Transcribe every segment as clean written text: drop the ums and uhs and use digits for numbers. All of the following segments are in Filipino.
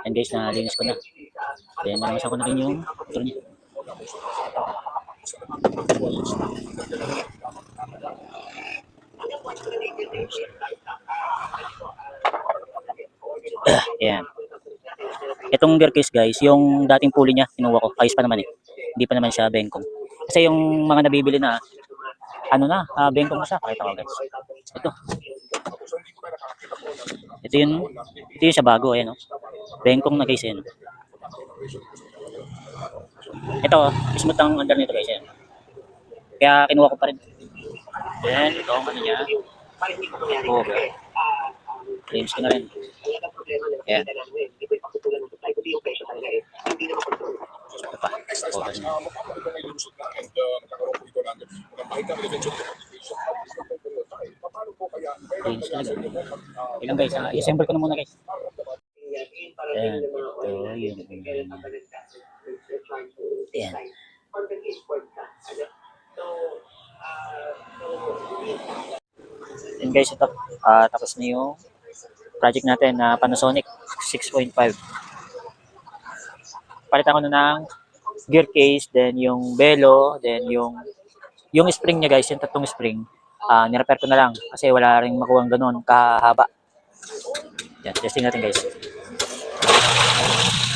And guys, nalinis ko na. Then, nalinis ko na rin yung motor niya. Ayan. Itong gear case guys, yung dating pulley niya, kinuha ko. Ayos pa naman eh. Hindi pa naman siya bengkong. Kasi yung mga nabibili na, ano na, bengkong na siya. Pakita ko guys. Ito. Ito yung siya bago. Ayan o. Bengkong na guys yan. Ito, smooth ang under nito guys. Ayan. Kaya kinuha ko pa rin. Then, ito ang ano niya. Okay. Claims ko na rin. Ayan. Ito pa. Okay. Claims ko na rin. Ilang guys, i-assemble ko na muna guys. Ayan. Ito yung... Ayan. And guys, ito. Tapos na yung project natin na Panasonic 6.5. Palitan ko na ng gear case, then yung belo, then yung spring niya guys, yung tatlong spring. Nirepair ko na lang kasi wala ring makuha ganun kahaba. Yan, testing natin guys.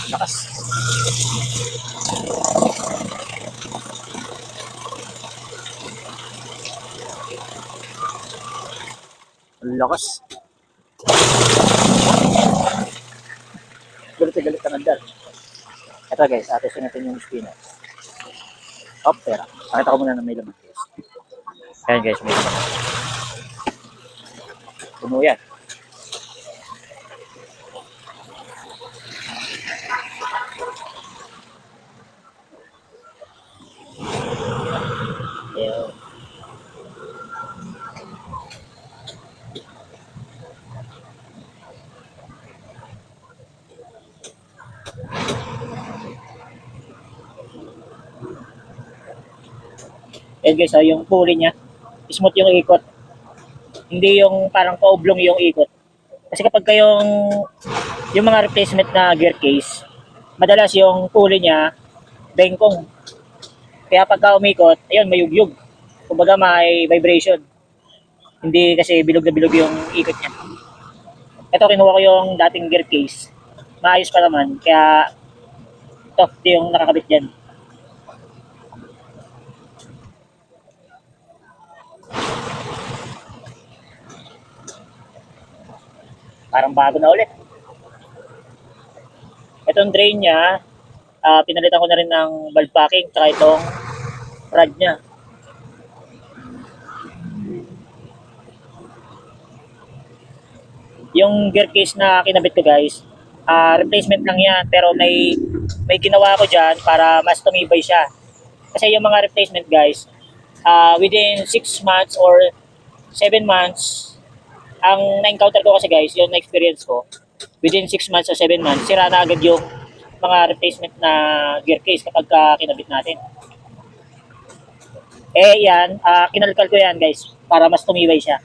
Lakas. Lakas. Galit ka nandal. Ito guys, testing natin yung spinner. Pera. Pakita ko muna na may laman guys. Ayan guys, may laman. Puno yan. Ayan. Ayan guys, yung pulley niya, smooth yung ikot. Hindi yung parang paublong yung ikot. Kasi kapag yung mga replacement na gear case, madalas yung pulley niya, bengkong. Kaya pagka umikot, ayun, may yugyug. Kumbaga may vibration. Hindi kasi bilog na bilog yung ikot niya. Ito, kinuha ko yung dating gear case. Maayos pa naman, kaya ito yung nakakabit dyan. Parang bago na ulit. Itong drain niya, pinalitan ko na rin ng valve packing, tsaka itong rod niya. Yung gear case na kinabit ko guys, replacement lang yan, pero may ginawa ko dyan para mas tumibay siya. Kasi yung mga replacement guys, within 6 months or 7 months, ang na-encounter ko kasi guys, yung na-experience ko, within 6 months or 7 months, sira na agad yung mga replacement na gear case kapag kinabit natin. Eh yan, kinalkal ko yan guys, para mas tumibay siya.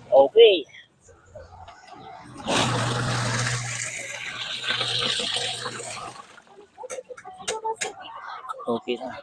Okay. Okay na.